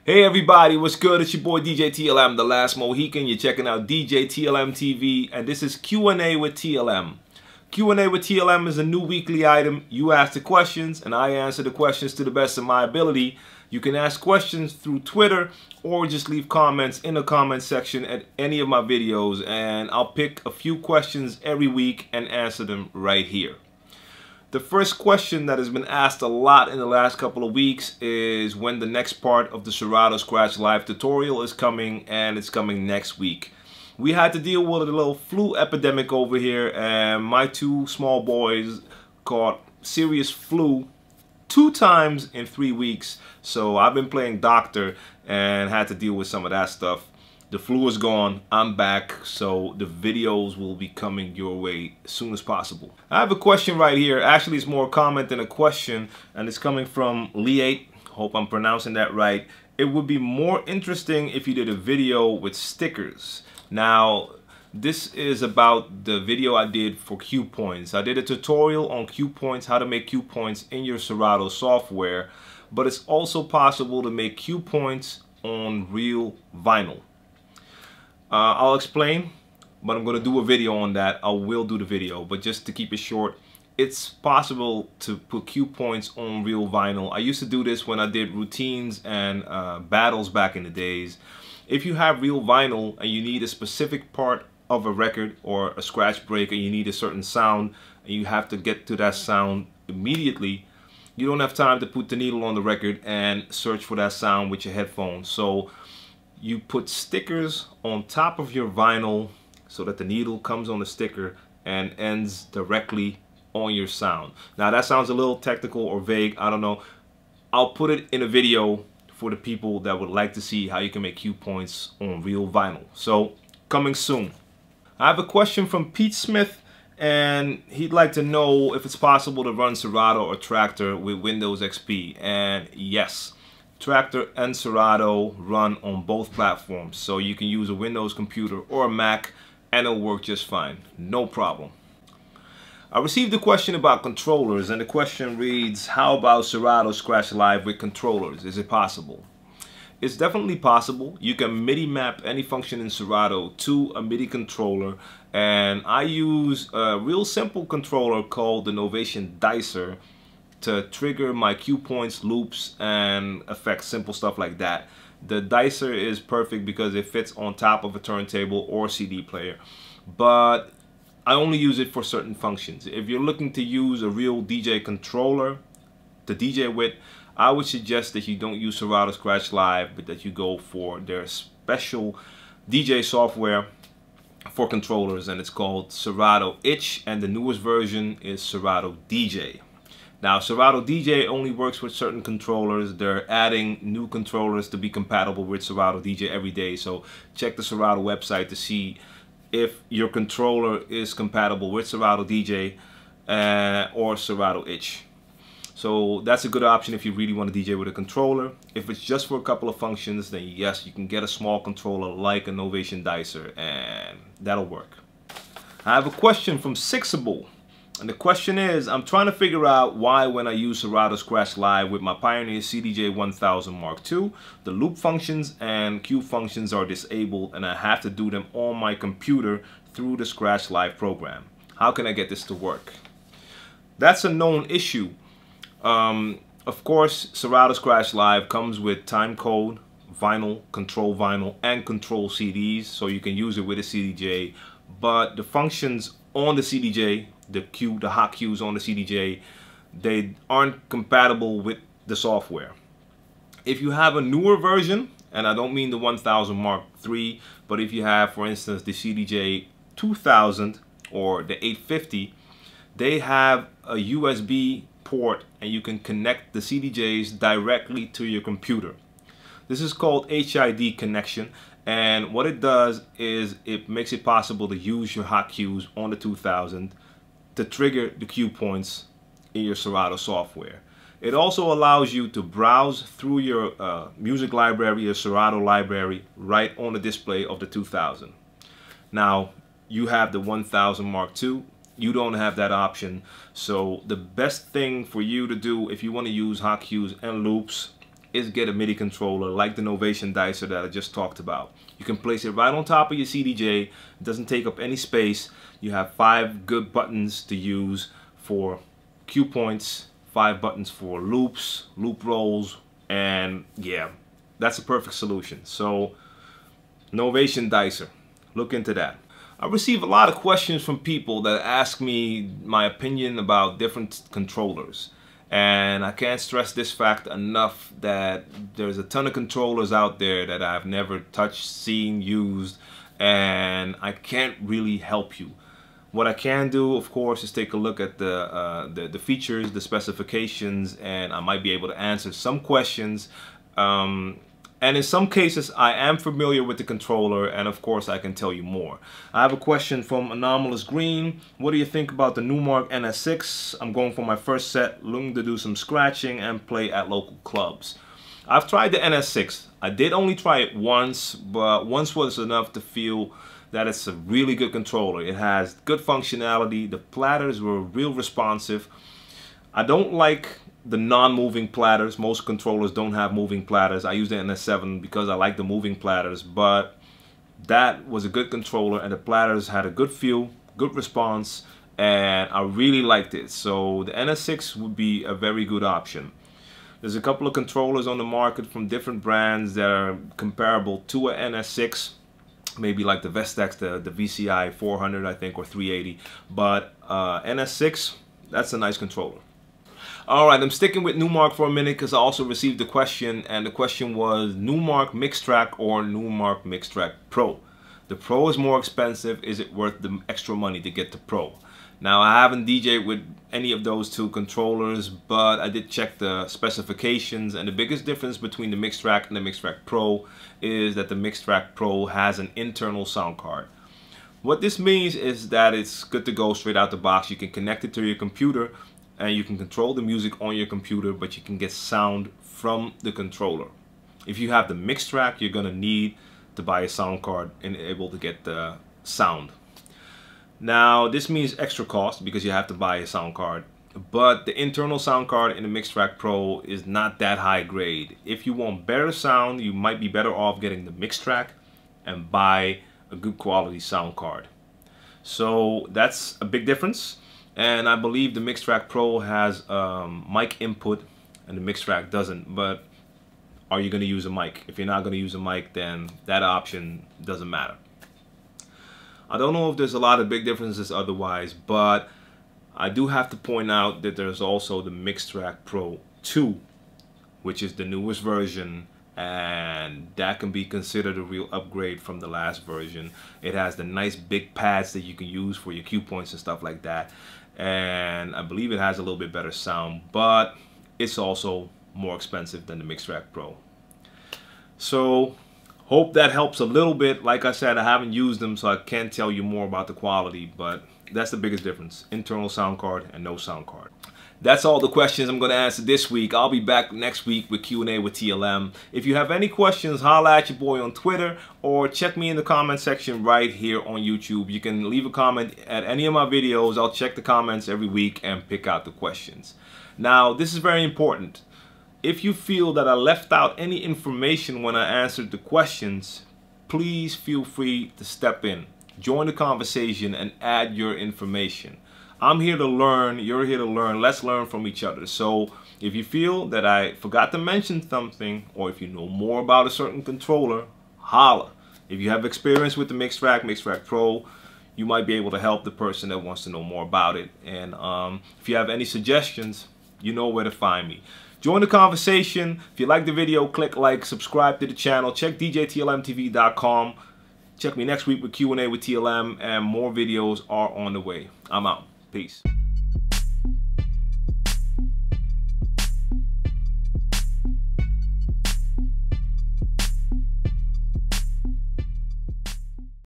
Hey everybody, what's good? It's your boy djTLM, the last Mohican. You're checking out djTLMtv, and this is Q&A with TLM. Q&A with TLM is a new weekly item. You ask the questions, and I answer the questions to the best of my ability. You can ask questions through Twitter, or just leave comments in the comment section at any of my videos, and I'll pick a few questions every week and answer them right here. The first question that has been asked a lot in the last couple of weeks is when the next part of the Serato Scratch Live tutorial is coming, and it's coming next week. We had to deal with a little flu epidemic over here, and my two small boys caught serious flu 2 times in 3 weeks. So I've been playing doctor and had to deal with some of that stuff. The flu is gone, I'm back, so the videos will be coming your way as soon as possible. I have a question right here. Actually, it's more a comment than a question, and it's coming from Lee8. Hope I'm pronouncing that right. It would be more interesting if you did a video with stickers. Now, this is about the video I did for cue points. I did a tutorial on cue points, how to make cue points in your Serato software, but it's also possible to make cue points on real vinyl. I'll explain, but I'm going to do a video on that. I will do the video, but just to keep it short, it's possible to put cue points on real vinyl. I used to do this when I did routines and battles back in the days. If you have real vinyl and you need a specific part of a record or a scratch break and you need a certain sound and you have to get to that sound immediately, you don't have time to put the needle on the record and search for that sound with your headphones. So you put stickers on top of your vinyl so that the needle comes on the sticker and ends directly on your sound. Now that sounds a little technical or vague, I don't know. I'll put it in a video for the people that would like to see how you can make cue points on real vinyl. So coming soon. I have a question from Pete Smith, and he'd like to know if it's possible to run Serato or Traktor with Windows XP. And yes, Traktor and Serato run on both platforms, so you can use a Windows computer or a Mac and it'll work just fine, no problem. I received a question about controllers, and the question reads, how about Serato Scratch Live with controllers? Is it possible? It's definitely possible. You can MIDI map any function in Serato to a MIDI controller, and I use a real simple controller called the Novation Dicer to trigger my cue points, loops, and effects, simple stuff like that. The Dicer is perfect because it fits on top of a turntable or CD player, but I only use it for certain functions. If you're looking to use a real DJ controller to DJ with, I would suggest that you don't use Serato Scratch Live, but that you go for their special DJ software for controllers, and it's called Serato Itch, and the newest version is Serato DJ. Now, Serato DJ only works with certain controllers. They're adding new controllers to be compatible with Serato DJ every day. So check the Serato website to see if your controller is compatible with Serato DJ or Serato Itch. So that's a good option if you really want to DJ with a controller. If it's just for a couple of functions, then yes, you can get a small controller like a Novation Dicer, and that'll work. I have a question from Sixable. And the question is, I'm trying to figure out why when I use Serato Scratch Live with my Pioneer CDJ 1000 Mark II, the loop functions and cue functions are disabled and I have to do them on my computer through the Scratch Live program. How can I get this to work? That's a known issue. Of course, Serato Scratch Live comes with timecode, vinyl, and control CDs, so you can use it with a CDJ, but the functions on the CDJ, the hot cues on the CDJ, they aren't compatible with the software. If you have a newer version, and I don't mean the 1000 Mark III, but if you have, for instance, the CDJ 2000 or the 850, they have a USB port and you can connect the CDJs directly to your computer. This is called HID connection, and what it does is it makes it possible to use your hot cues on the 2000 to trigger the cue points in your Serato software. It also allows you to browse through your music library, your Serato library, right on the display of the 2000. Now, you have the 1000 Mark II. You don't have that option. So the best thing for you to do if you want to use hot cues and loops is get a MIDI controller like the Novation Dicer that I just talked about. You can place it right on top of your CDJ. It doesn't take up any space. You have 5 good buttons to use for cue points, 5 buttons for loops, loop rolls, and yeah, that's a perfect solution. So Novation Dicer, look into that. I receive a lot of questions from people that ask me my opinion about different controllers. And I can't stress this fact enough that there's a ton of controllers out there that I've never touched, seen, used, and I can't really help you. What I can do, of course, is take a look at the features, the specifications, and I might be able to answer some questions. And in some cases, I am familiar with the controller, and of course, I can tell you more. I have a question from Anomalous Green. What do you think about the Numark NS6? I'm going for my first set, looking to do some scratching and play at local clubs. I've tried the NS6. I did only try it once, but once was enough to feel that it's a really good controller. It has good functionality. The platters were real responsive. I don't like the non-moving platters. Most controllers don't have moving platters. I use the NS7 because I like the moving platters, but that was a good controller and the platters had a good feel, good response, and I really liked it. So the NS6 would be a very good option. There's a couple of controllers on the market from different brands that are comparable to a NS6, maybe like the Vestax, the VCI 400 I think, or 380, but NS6, that's a nice controller. Alright, I'm sticking with Numark for a minute because I also received a question, and the question was Numark Mixtrack or Numark Mixtrack Pro. The Pro is more expensive. Is it worth the extra money to get the Pro? Now, I haven't DJed with any of those two controllers, but I did check the specifications, and the biggest difference between the Mixtrack and the Mixtrack Pro is that the Mixtrack Pro has an internal sound card. What this means is that it's good to go straight out the box. You can connect it to your computer, and you can control the music on your computer, but you can get sound from the controller. If you have the Mixtrack, you're gonna need to buy a sound card and able to get the sound. Now, this means extra cost because you have to buy a sound card, but the internal sound card in the Mixtrack Pro is not that high grade. If you want better sound, you might be better off getting the Mixtrack and buy a good quality sound card. So that's a big difference. And I believe the Mixtrack Pro has mic input and the Mixtrack doesn't, but are you going to use a mic? If you're not going to use a mic, then that option doesn't matter. I don't know if there's a lot of big differences otherwise, but I do have to point out that there's also the Mixtrack Pro 2, which is the newest version, and that can be considered a real upgrade from the last version. It has the nice big pads that you can use for your cue points and stuff like that, and I believe it has a little bit better sound, but it's also more expensive than the Mixtrack Pro. So hope that helps a little bit. Like I said, I haven't used them, so I can't tell you more about the quality, but that's the biggest difference: internal sound card and no sound card. That's all the questions I'm going to answer this week. I'll be back next week with Q&A with TLM. If you have any questions, holla at your boy on Twitter or check me in the comment section right here on YouTube. You can leave a comment at any of my videos. I'll check the comments every week and pick out the questions. Now, this is very important. If you feel that I left out any information when I answered the questions, please feel free to step in, join the conversation, and add your information. I'm here to learn, you're here to learn, let's learn from each other. So if you feel that I forgot to mention something, or if you know more about a certain controller, holla. If you have experience with the Mixtrack Pro, you might be able to help the person that wants to know more about it. And if you have any suggestions, you know where to find me. Join the conversation. If you like the video, click like, subscribe to the channel, check djTLMtv.com. Check me next week with Q&A with TLM, and more videos are on the way. I'm out. Peace.